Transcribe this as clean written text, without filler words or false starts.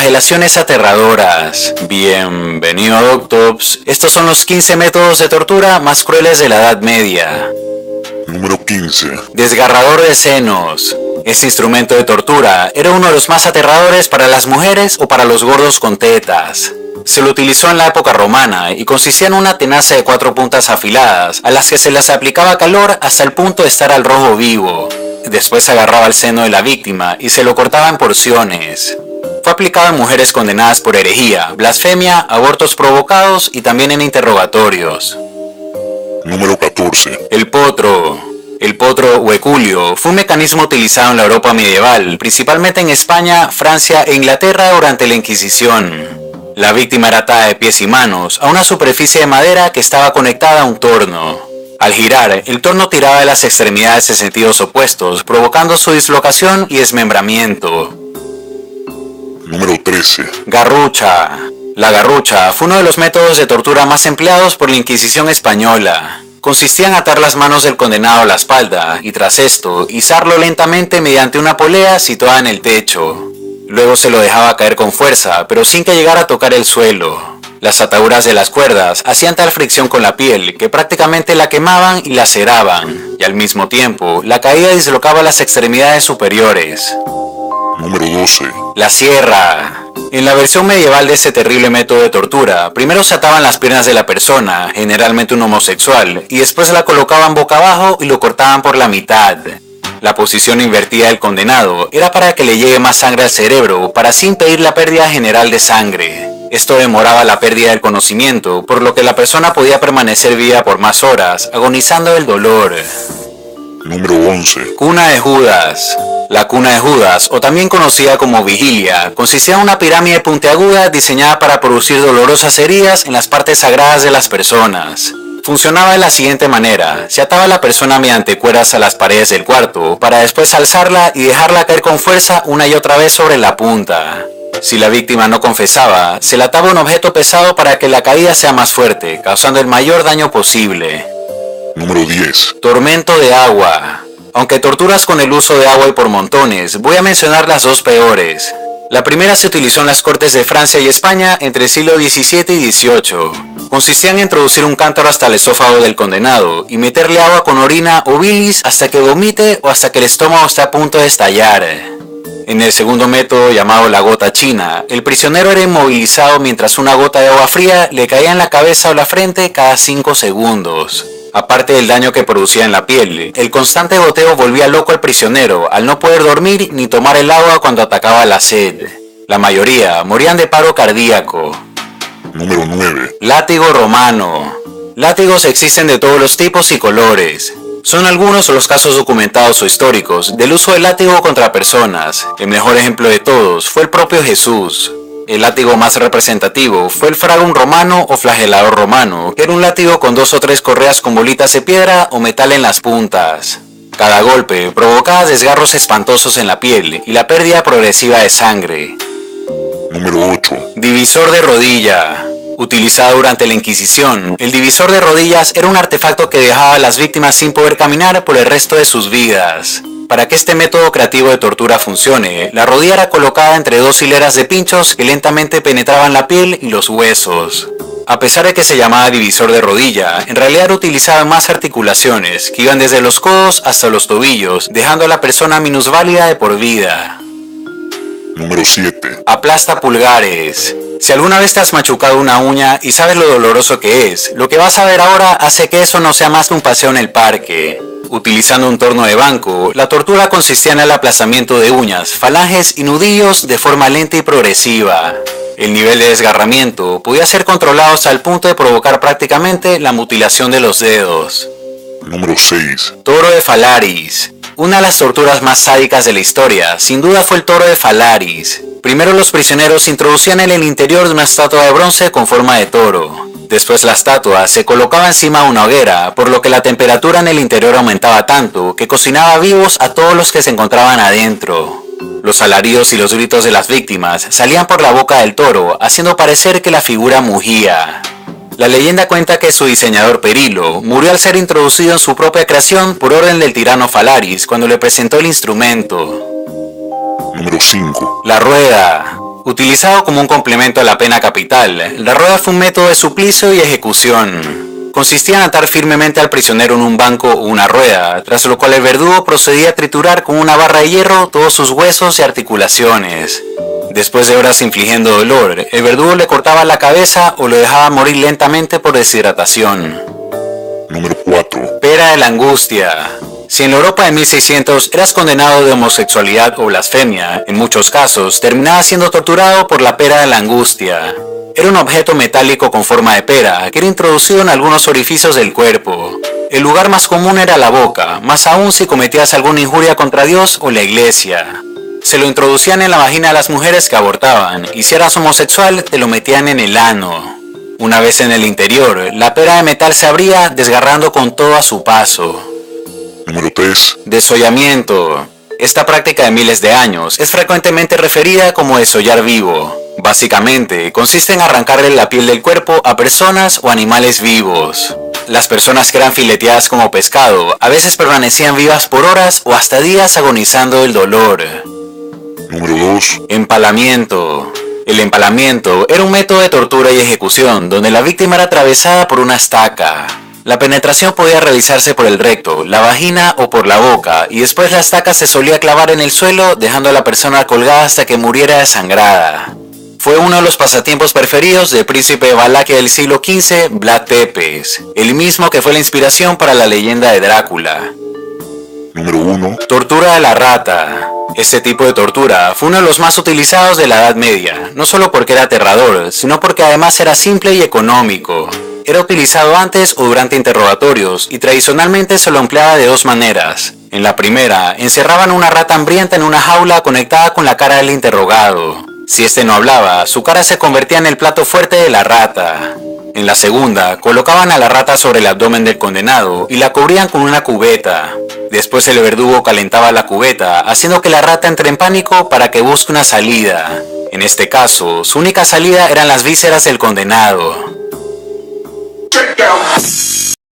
flagelaciones aterradoras. Bienvenido a Doctops. Estos son los 15 métodos de tortura más crueles de la Edad Media. Número 15. Desgarrador de senos. Este instrumento de tortura era uno de los más aterradores para las mujeres o para los gordos con tetas. Se lo utilizó en la época romana y consistía en una tenaza de 4 puntas afiladas a las que se les aplicaba calor hasta el punto de estar al rojo vivo. Después se agarraba el seno de la víctima y se lo cortaba en porciones. Fue aplicado en mujeres condenadas por herejía, blasfemia, abortos provocados y también en interrogatorios. Número 14. El potro. El potro o eculio fue un mecanismo utilizado en la Europa medieval, principalmente en España, Francia e Inglaterra durante la Inquisición. La víctima era atada de pies y manos a una superficie de madera que estaba conectada a un torno. Al girar, el torno tiraba de las extremidades en sentidos opuestos, provocando su dislocación y desmembramiento. Número 13. Garrucha. La garrucha fue uno de los métodos de tortura más empleados por la Inquisición española. Consistía en atar las manos del condenado a la espalda y tras esto, izarlo lentamente mediante una polea situada en el techo. Luego se lo dejaba caer con fuerza, pero sin que llegara a tocar el suelo. Las ataduras de las cuerdas hacían tal fricción con la piel que prácticamente la quemaban y laceraban, y al mismo tiempo, la caída dislocaba las extremidades superiores. Número 12. La sierra. En la versión medieval de este terrible método de tortura, primero se ataban las piernas de la persona, generalmente un homosexual, y después la colocaban boca abajo y lo cortaban por la mitad. La posición invertida del condenado era para que le llegue más sangre al cerebro, para así impedir la pérdida general de sangre. Esto demoraba la pérdida del conocimiento, por lo que la persona podía permanecer viva por más horas, agonizando del dolor. Número 11. Cuna de Judas. La cuna de Judas, o también conocida como vigilia, consistía en una pirámide puntiaguda diseñada para producir dolorosas heridas en las partes sagradas de las personas. Funcionaba de la siguiente manera: se ataba a la persona mediante cuerdas a las paredes del cuarto, para después alzarla y dejarla caer con fuerza una y otra vez sobre la punta. Si la víctima no confesaba, se le ataba un objeto pesado para que la caída sea más fuerte, causando el mayor daño posible. Número 10. Tormento de agua. Aunque torturas con el uso de agua hay por montones, voy a mencionar las dos peores. La primera se utilizó en las cortes de Francia y España entre el siglo XVII y XVIII. Consistía en introducir un cántaro hasta el esófago del condenado y meterle agua con orina o bilis hasta que vomite o hasta que el estómago esté a punto de estallar. En el segundo método, llamado la gota china, el prisionero era inmovilizado mientras una gota de agua fría le caía en la cabeza o la frente cada 5 segundos. Aparte del daño que producía en la piel, el constante goteo volvía loco al prisionero al no poder dormir ni tomar el agua cuando atacaba la sed. La mayoría morían de paro cardíaco. Número 9. Látigo romano. Látigos existen de todos los tipos y colores. Son algunos los casos documentados o históricos del uso del látigo contra personas. El mejor ejemplo de todos fue el propio Jesús. El látigo más representativo fue el fragum romano o flagelador romano, que era un látigo con 2 o 3 correas con bolitas de piedra o metal en las puntas. Cada golpe provocaba desgarros espantosos en la piel y la pérdida progresiva de sangre. Número 8. Divisor de rodilla. Utilizado durante la Inquisición, el divisor de rodillas era un artefacto que dejaba a las víctimas sin poder caminar por el resto de sus vidas. Para que este método creativo de tortura funcione, la rodilla era colocada entre 2 hileras de pinchos que lentamente penetraban la piel y los huesos. A pesar de que se llamaba divisor de rodilla, en realidad utilizaban más articulaciones, que iban desde los codos hasta los tobillos, dejando a la persona minusválida de por vida. Número 7. Aplasta pulgares. Si alguna vez te has machucado una uña y sabes lo doloroso que es, lo que vas a ver ahora hace que eso no sea más que un paseo en el parque. Utilizando un torno de banco, la tortura consistía en el aplastamiento de uñas, falanges y nudillos de forma lenta y progresiva. El nivel de desgarramiento podía ser controlado hasta el punto de provocar prácticamente la mutilación de los dedos. Número 6. Toro de Falaris. Una de las torturas más sádicas de la historia, sin duda, fue el toro de Falaris. Primero los prisioneros se introducían en el interior de una estatua de bronce con forma de toro. Después la estatua se colocaba encima de una hoguera, por lo que la temperatura en el interior aumentaba tanto que cocinaba vivos a todos los que se encontraban adentro. Los alaridos y los gritos de las víctimas salían por la boca del toro, haciendo parecer que la figura mugía. La leyenda cuenta que su diseñador Perilo murió al ser introducido en su propia creación por orden del tirano Falaris cuando le presentó el instrumento. Número 5. La rueda. Utilizado como un complemento a la pena capital, la rueda fue un método de suplicio y ejecución. Consistía en atar firmemente al prisionero en un banco o una rueda, tras lo cual el verdugo procedía a triturar con una barra de hierro todos sus huesos y articulaciones. Después de horas infligiendo dolor, el verdugo le cortaba la cabeza o lo dejaba morir lentamente por deshidratación. Número 4. Pera de la angustia. Si en la Europa de 1600 eras condenado de homosexualidad o blasfemia, en muchos casos terminabas siendo torturado por la pera de la angustia. Era un objeto metálico con forma de pera que era introducido en algunos orificios del cuerpo. El lugar más común era la boca, más aún si cometías alguna injuria contra Dios o la iglesia. Se lo introducían en la vagina a las mujeres que abortaban, y si eras homosexual te lo metían en el ano. Una vez en el interior, la pera de metal se abría desgarrando con todo a su paso. Número 3. Desollamiento. Esta práctica de miles de años es frecuentemente referida como desollar vivo. Básicamente, consiste en arrancarle la piel del cuerpo a personas o animales vivos. Las personas que eran fileteadas como pescado a veces permanecían vivas por horas o hasta días agonizando del dolor. Número 2. Empalamiento. El empalamiento era un método de tortura y ejecución donde la víctima era atravesada por una estaca. La penetración podía realizarse por el recto, la vagina o por la boca, y después la estaca se solía clavar en el suelo dejando a la persona colgada hasta que muriera desangrada. Fue uno de los pasatiempos preferidos del príncipe de Valaquia del siglo XV, Vlad Tepes, el mismo que fue la inspiración para la leyenda de Drácula. Número 1. Tortura de la rata. Este tipo de tortura fue uno de los más utilizados de la Edad Media, no solo porque era aterrador, sino porque además era simple y económico. Era utilizado antes o durante interrogatorios y tradicionalmente se lo empleaba de dos maneras. En la primera, encerraban una rata hambrienta en una jaula conectada con la cara del interrogado. Si este no hablaba, su cara se convertía en el plato fuerte de la rata. En la segunda, colocaban a la rata sobre el abdomen del condenado y la cubrían con una cubeta. Después el verdugo calentaba la cubeta, haciendo que la rata entre en pánico para que busque una salida. En este caso, su única salida eran las vísceras del condenado.